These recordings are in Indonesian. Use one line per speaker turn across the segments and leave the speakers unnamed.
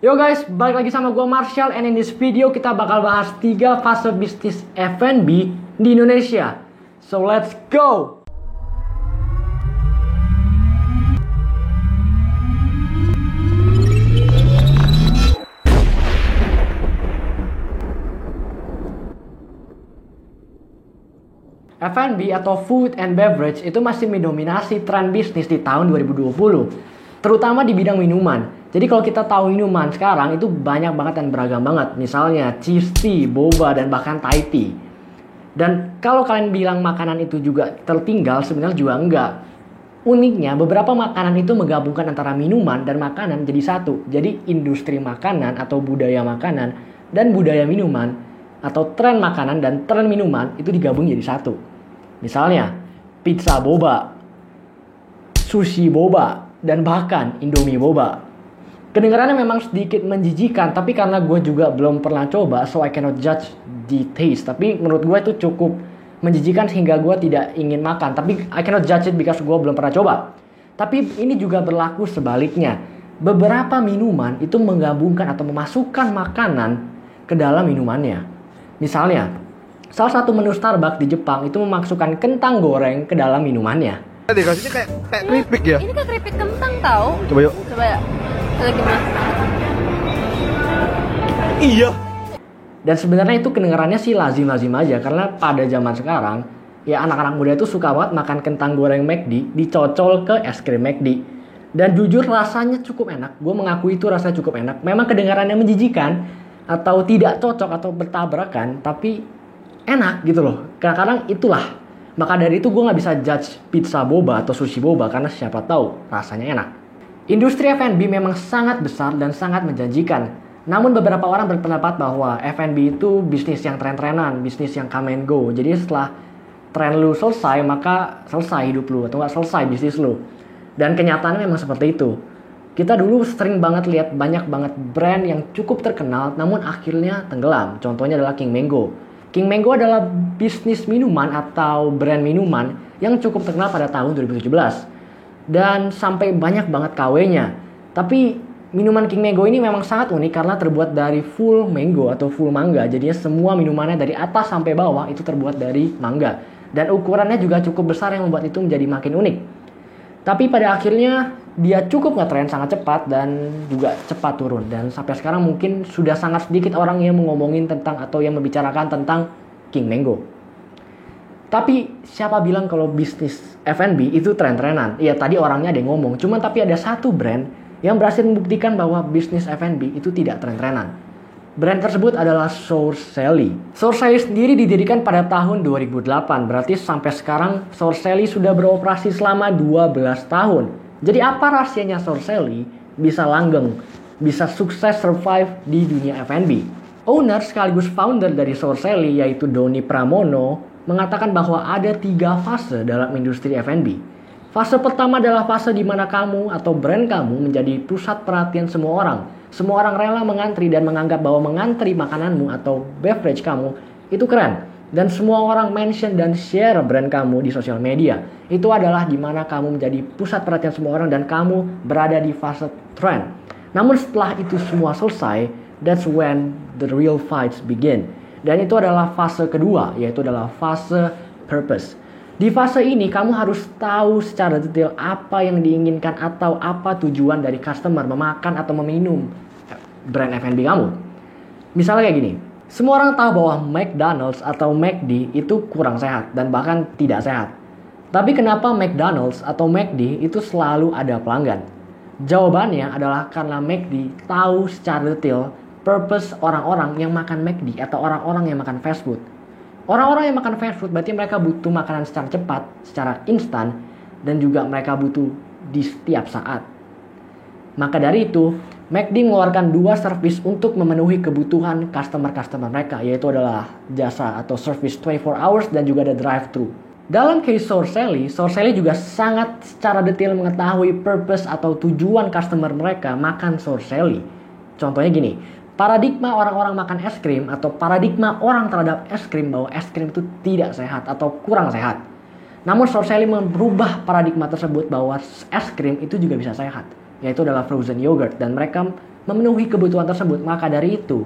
Yo guys, balik lagi sama gue Marshall, and in this video kita bakal bahas 3 fase bisnis F&B di Indonesia. So let's go! F&B atau food and beverage itu masih mendominasi tren bisnis di tahun 2020, terutama di bidang minuman. Jadi kalau kita tahu minuman sekarang itu banyak banget dan beragam banget. Misalnya cheese tea, boba, dan bahkan Thai tea. Dan kalau kalian bilang makanan itu juga tertinggal, sebenarnya juga enggak. Uniknya beberapa makanan itu menggabungkan antara minuman dan makanan jadi satu. Jadi industri makanan atau budaya makanan dan budaya minuman atau tren makanan dan tren minuman itu digabung jadi satu. Misalnya pizza boba, sushi boba, dan bahkan Indomie boba. Kedengarannya memang sedikit menjijikan, tapi karena gue juga belum pernah coba, so I cannot judge the taste. Tapi menurut gue itu cukup menjijikan sehingga gue tidak ingin makan. Tapi I cannot judge it because gue belum pernah coba. Tapi ini juga berlaku sebaliknya. Beberapa minuman itu menggabungkan atau memasukkan makanan ke dalam minumannya. Misalnya, salah satu menu Starbucks di Jepang itu memasukkan kentang goreng ke dalam minumannya.
Dikasihnya kayak keripik ya?
Ini kayak keripik kentang tau.
Coba yuk.
Coba ya. Lagi mas.
Iya.
Dan sebenarnya itu kedengarannya sih lazim-lazim aja, karena pada zaman sekarang ya anak-anak muda itu suka banget makan kentang goreng McD dicocol ke es krim McD. Dan jujur rasanya cukup enak. Gue mengakui itu rasanya cukup enak. Memang kedengarannya menjijikan atau tidak cocok atau bertabrakan, tapi enak gitu loh. Kadang-kadang itulah. Maka dari itu gue gak bisa judge pizza boba atau sushi boba karena siapa tahu rasanya enak. Industri F&B memang sangat besar dan sangat menjanjikan. Namun beberapa orang berpendapat bahwa F&B itu bisnis yang tren-trenan, bisnis yang come and go. Jadi setelah tren lu selesai, maka selesai hidup lu atau gak selesai bisnis lu. Dan kenyataannya memang seperti itu. Kita dulu sering banget lihat banyak banget brand yang cukup terkenal namun akhirnya tenggelam. Contohnya adalah King Mango. King Mango adalah bisnis minuman atau brand minuman yang cukup terkenal pada tahun 2017. Dan sampai banyak banget KW-nya. Tapi minuman King Mango ini memang sangat unik karena terbuat dari full mango atau full mangga. Jadinya semua minumannya dari atas sampai bawah itu terbuat dari mangga. Dan ukurannya juga cukup besar yang membuat itu menjadi makin unik. Tapi pada akhirnya dia cukup ngetren sangat cepat dan juga cepat turun. Dan sampai sekarang mungkin sudah sangat sedikit orang yang ngomongin tentang atau yang membicarakan tentang King Mango. Tapi siapa bilang kalau bisnis F&B itu tren-trenan? Ya tadi orangnya ada yang ngomong. Cuman tapi ada satu brand yang berhasil membuktikan bahwa bisnis F&B itu tidak tren-trenan. Brand tersebut adalah Sourcelli. Sourcelli sendiri didirikan pada tahun 2008. Berarti sampai sekarang Sourcelli sudah beroperasi selama 12 tahun. Jadi apa rahasianya Sourcelli bisa langgeng, bisa sukses survive di dunia F&B? Owner sekaligus founder dari Sourcelli yaitu Doni Pramono mengatakan bahwa ada 3 fase dalam industri F&B. Fase pertama adalah fase di mana kamu atau brand kamu menjadi pusat perhatian semua orang. Semua orang rela mengantri dan menganggap bahwa mengantri makananmu atau beverage kamu itu keren. Dan semua orang mention dan share brand kamu di sosial media. Itu adalah di mana kamu menjadi pusat perhatian semua orang dan kamu berada di fase trend. Namun setelah itu semua selesai, that's when the real fights begin. Dan itu adalah fase kedua, yaitu adalah fase purpose. Di fase ini kamu harus tahu secara detail apa yang diinginkan atau apa tujuan dari customer memakan atau meminum brand F&B kamu. Misalnya kayak gini, semua orang tahu bahwa McDonald's atau McD itu kurang sehat dan bahkan tidak sehat. Tapi kenapa McDonald's atau McD itu selalu ada pelanggan? Jawabannya adalah karena McD tahu secara detail purpose orang-orang yang makan McD atau orang-orang yang makan fast food. Orang-orang yang makan fast food berarti mereka butuh makanan secara cepat, secara instan, dan juga mereka butuh di setiap saat. Maka dari itu, McD mengeluarkan 2 servis untuk memenuhi kebutuhan customer-customer mereka, yaitu adalah jasa atau service 24 hours dan juga ada drive-thru. Dalam case Sourcelli juga sangat secara detail mengetahui purpose atau tujuan customer mereka makan Sourcelli. Contohnya gini, paradigma orang-orang makan es krim atau paradigma orang terhadap es krim bahwa es krim itu tidak sehat atau kurang sehat. Namun Sourcelli merubah paradigma tersebut bahwa es krim itu juga bisa sehat, yaitu adalah frozen yogurt, dan mereka memenuhi kebutuhan tersebut. Maka dari itu,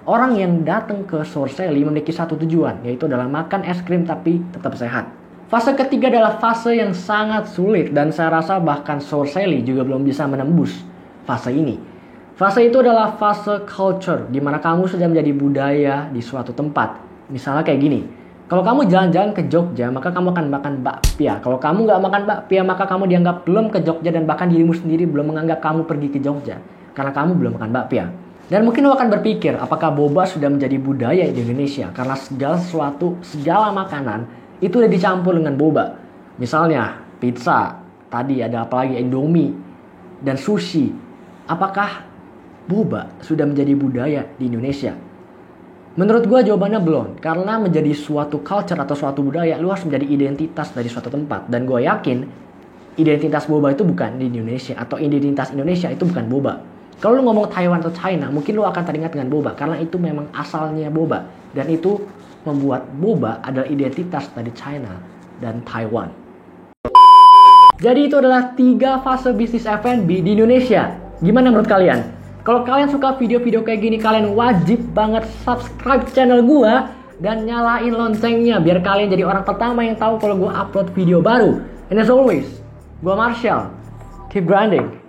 orang yang datang ke Sour Sally memiliki satu tujuan, yaitu adalah makan es krim tapi tetap sehat. Fase ketiga adalah fase yang sangat sulit dan saya rasa bahkan Sour Sally juga belum bisa menembus fase ini. Fase itu adalah fase culture, di mana kamu sudah menjadi budaya di suatu tempat. Misalnya kayak gini, kalau kamu jalan-jalan ke Jogja, maka kamu akan makan bakpia. Kalau kamu nggak makan bakpia, maka kamu dianggap belum ke Jogja dan bahkan dirimu sendiri belum menganggap kamu pergi ke Jogja. Karena kamu belum makan bakpia. Dan mungkin lo akan berpikir, apakah boba sudah menjadi budaya di Indonesia? Karena segala makanan itu udah dicampur dengan boba. Misalnya pizza, tadi ada apalagi Indomie, dan sushi. Apakah boba sudah menjadi budaya di Indonesia? Menurut gue jawabannya belum. Karena menjadi suatu culture atau suatu budaya, lu harus menjadi identitas dari suatu tempat. Dan gue yakin identitas boba itu bukan di Indonesia, atau identitas Indonesia itu bukan boba. Kalau lu ngomong Taiwan atau China, mungkin lu akan teringat dengan boba karena itu memang asalnya boba, dan itu membuat boba adalah identitas dari China dan Taiwan. Jadi itu adalah 3 fase bisnis F&B di Indonesia. Gimana menurut kalian? Kalau kalian suka video-video kayak gini, kalian wajib banget subscribe channel gua dan nyalain loncengnya biar kalian jadi orang pertama yang tahu kalau gua upload video baru. And as always, gua Marshall. Keep grinding.